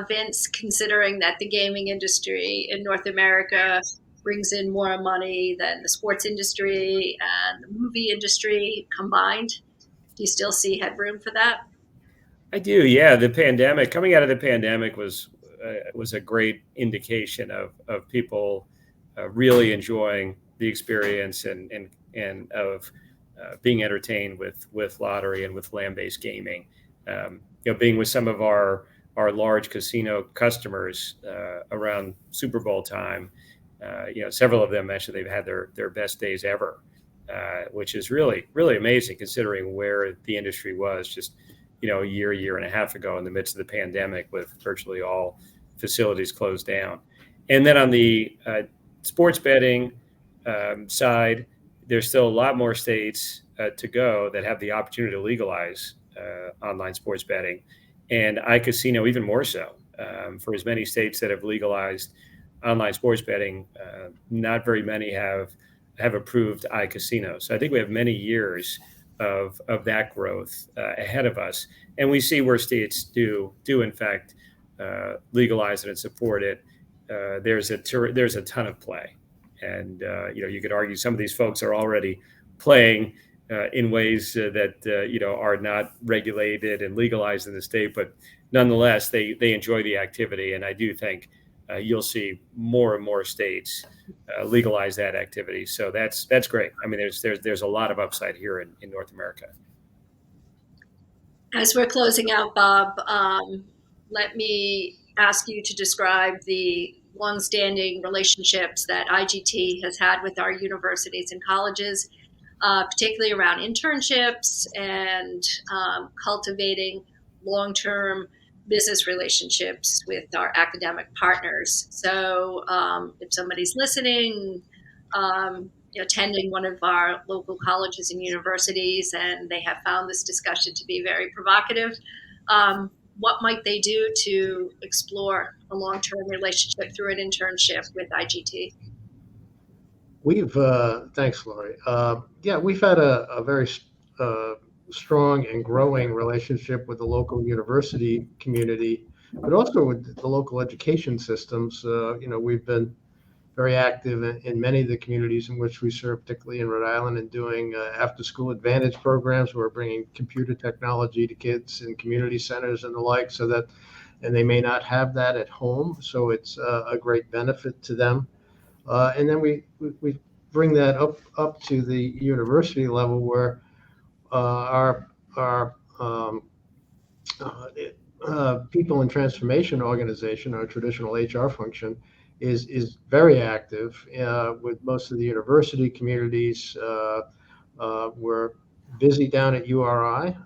Vince, considering that the gaming industry in North America brings in more money than the sports industry and the movie industry combined? Do you still see headroom for that? I do, yeah. The pandemic, coming out of the pandemic, was a great indication of people really enjoying the experience and of being entertained with lottery and with land-based gaming. Being with some of our large casino customers around Super Bowl time, several of them mentioned they've had their best days ever, which is really, really amazing considering where the industry was just a year and a half ago in the midst of the pandemic, with virtually all facilities closed down. And then on the sports betting side, there's still a lot more states to go that have the opportunity to legalize online sports betting, and iCasino even more so. For as many states that have legalized online sports betting, not very many have approved iCasino. So I think we have many years of that growth ahead of us, and we see where states do in fact legalize it and support it. There's a ton of play, and you could argue some of these folks are already playing in ways that are not regulated and legalized in the state, but nonetheless they enjoy the activity, and I do think you'll see more and more states legalize that activity. So that's great. I mean, there's a lot of upside here in North America. As we're closing out, Bob, let me ask you to describe the longstanding relationships that IGT has had with our universities and colleges, particularly around internships and cultivating long-term business relationships with our academic partners. So if somebody's listening, attending one of our local colleges and universities, and they have found this discussion to be very provocative, what might they do to explore a long-term relationship through an internship with IGT? Thanks, Laurie. We've had a very strong and growing relationship with the local university community, but also with the local education systems. We've been very active in many of the communities in which we serve, particularly in Rhode Island, and doing after-school advantage programs. We're bringing computer technology to kids in community centers and the like, and they may not have that at home, so it's a great benefit to them. And then we bring that up to the university level, where our People in Transformation organization, our traditional HR function, is very active with most of the university communities. We're busy down at URI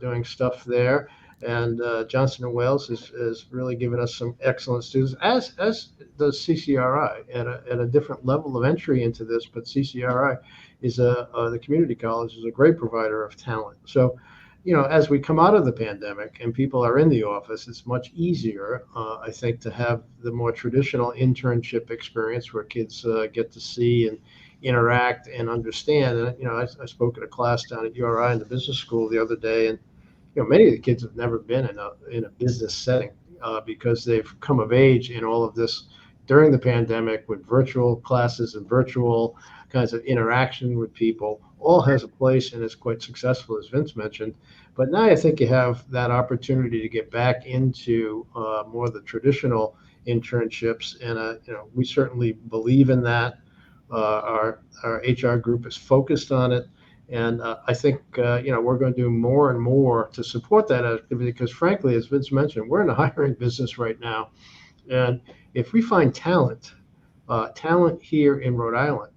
doing stuff there, and Johnson & Wales has really given us some excellent students, as does CCRI at a different level of entry into this. But CCRI is the community college is a great provider of talent. So, as we come out of the pandemic and people are in the office, it's much easier, I think, to have the more traditional internship experience where kids get to see and interact and understand. And I spoke at a class down at URI in the business school the other day, and many of the kids have never been in a business setting because they've come of age in all of this during the pandemic with virtual classes and virtual kinds of interaction with people. All has a place and is quite successful, as Vince mentioned. But now I think you have that opportunity to get back into more of the traditional internships, and we certainly believe in that. Our HR group is focused on it. And I think, we're going to do more and more to support that activity because, frankly, as Vince mentioned, we're in the hiring business right now. And if we find talent here in Rhode Island,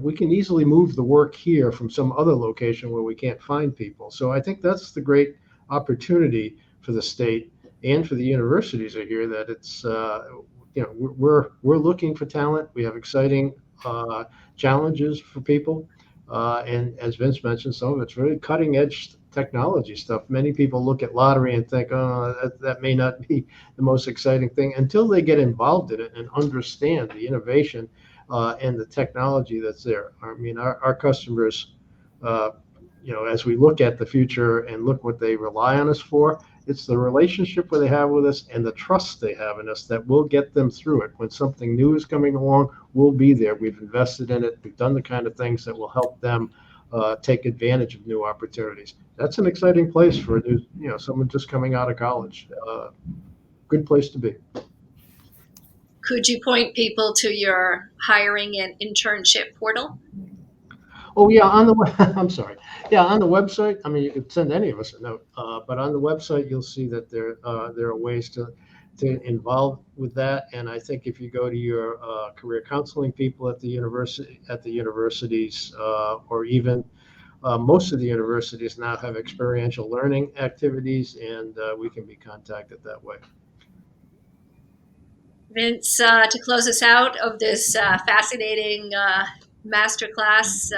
we can easily move the work here from some other location where we can't find people. So I think that's the great opportunity for the state and for the universities are here, that it's, we're looking for talent. We have exciting challenges for people. And as Vince mentioned, some of it's really cutting edge technology stuff. Many people look at lottery and think, oh, that may not be the most exciting thing until they get involved in it and understand the innovation and the technology that's there. I mean, our customers, as we look at the future and look what they rely on us for, it's the relationship that they have with us and the trust they have in us that will get them through it. When something new is coming along, we'll be there. We've invested in it. We've done the kind of things that will help them take advantage of new opportunities. That's an exciting place for a new, someone just coming out of college. Good place to be. Could you point people to your hiring and internship portal? Oh yeah, I'm sorry. Yeah, on the website. I mean, you could send any of us a note, but on the website, you'll see that there are ways to involve with that. And I think if you go to your career counseling people at the universities, or even most of the universities now have experiential learning activities, and we can be contacted that way. Vince, to close us out of this fascinating masterclass,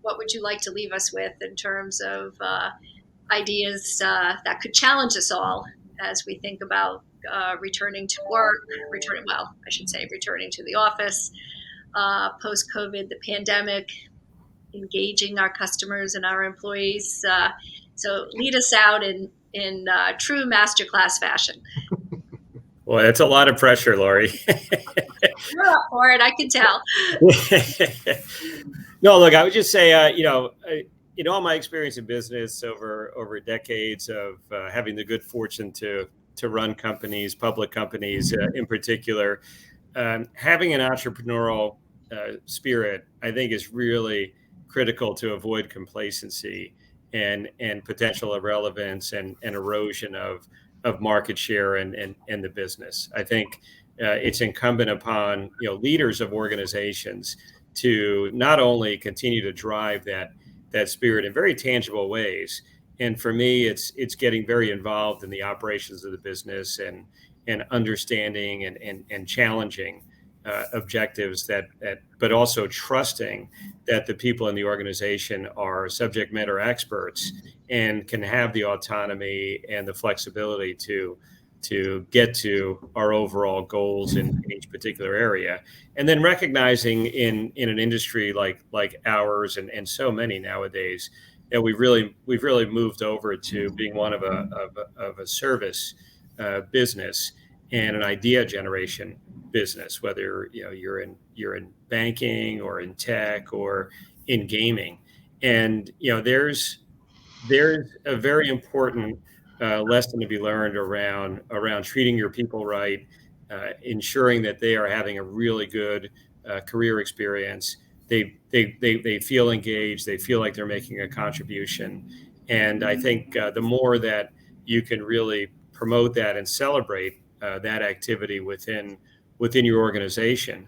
what would you like to leave us with in terms of ideas that could challenge us all as we think about returning to work, returning to the office, post-COVID, the pandemic, engaging our customers and our employees? So lead us out in true masterclass fashion. Well, that's a lot of pressure, Laurie. You're up for it, I can tell. No, look, I would just say, in all my experience in business over decades of having the good fortune to run companies, public companies in particular, having an entrepreneurial spirit, I think, is really critical to avoid complacency and potential irrelevance and erosion of market share and the business. I think it's incumbent upon leaders of organizations to not only continue to drive that spirit in very tangible ways. And for me, it's getting very involved in the operations of the business and understanding and challenging objectives but also trusting that the people in the organization are subject matter experts and can have the autonomy and the flexibility to get to our overall goals in each particular area. And then recognizing in an industry like ours and so many nowadays, that we've really moved over to being one of a service business and an idea generation business, whether you're in banking or in tech or in gaming. And there's a very important lesson to be learned around treating your people right, ensuring that they are having a really good career experience. They feel engaged. They feel like they're making a contribution. And I think the more that you can really promote that and celebrate that activity within your organization,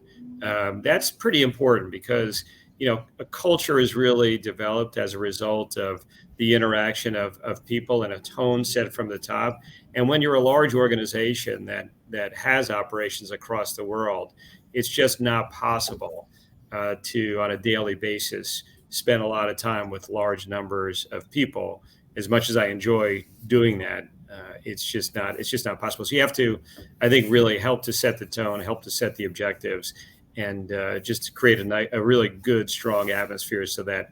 that's pretty important, because a culture is really developed as a result of the interaction of people and a tone set from the top. And when you're a large organization that has operations across the world, it's just not possible to, on a daily basis, spend a lot of time with large numbers of people. As much as I enjoy doing that, it's just not possible. So you have to, I think, really help to set the tone, help to set the objectives, and just to create a really good, strong atmosphere so that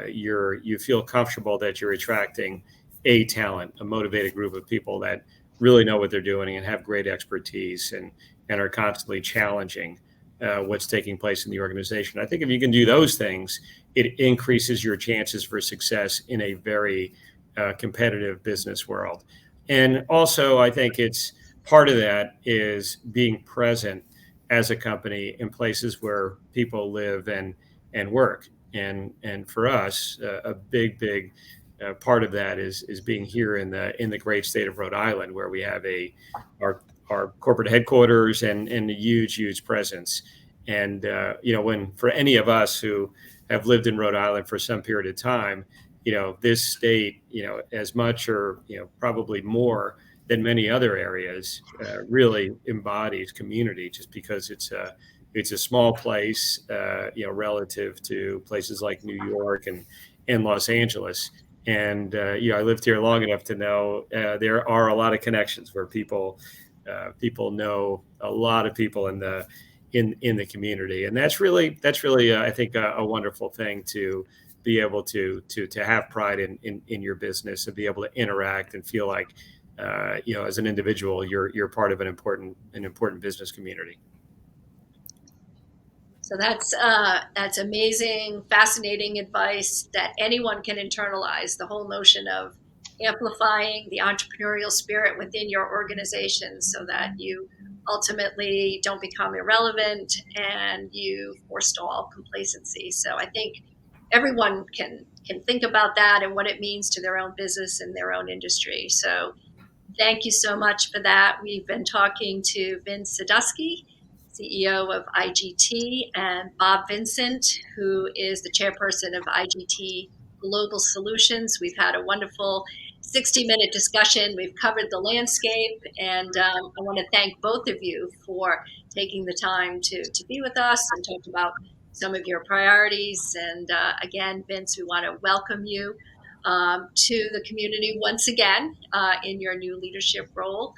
you feel comfortable that you're attracting a talent, a motivated group of people that really know what they're doing and have great expertise and are constantly challenging what's taking place in the organization. I think if you can do those things, it increases your chances for success in a very competitive business world. And also, I think it's part of that is being present as a company in places where people live and work. And for us, a big part of that is being here in the great state of Rhode Island, where we have our corporate headquarters and a huge presence. And when for any of us who have lived in Rhode Island for some period of time, this state, as much or probably more than many other areas, really embodies community, just because it's a small place, relative to places like New York and Los Angeles. And I lived here long enough to know there are a lot of connections where people know a lot of people in the community, and that's really I think a wonderful thing, to be able to have pride in your business and be able to interact and feel like as an individual you're part of an important business community. So that's amazing, fascinating advice that anyone can internalize. The whole notion of amplifying the entrepreneurial spirit within your organization, so that you ultimately don't become irrelevant and you forestall complacency. So I think everyone can think about that and what it means to their own business and their own industry. So thank you so much for that. We've been talking to Vince Sadusky, CEO of IGT, and Bob Vincent, who is the chairperson of IGT Global Solutions. We've had a wonderful 60-minute discussion. We've covered the landscape, and I want to thank both of you for taking the time to be with us and talk about some of your priorities. And again, Vince, we want to welcome you to the community once again in your new leadership role.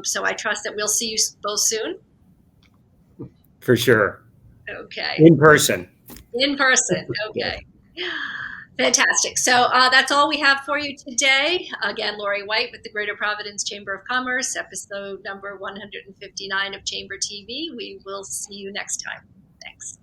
So I trust that we'll see you both soon. For sure. Okay. In person. In person. Okay. Fantastic. So that's all we have for you today. Again, Laurie White with the Greater Providence Chamber of Commerce, episode number 159 of Chamber TV. We will see you next time. Thanks.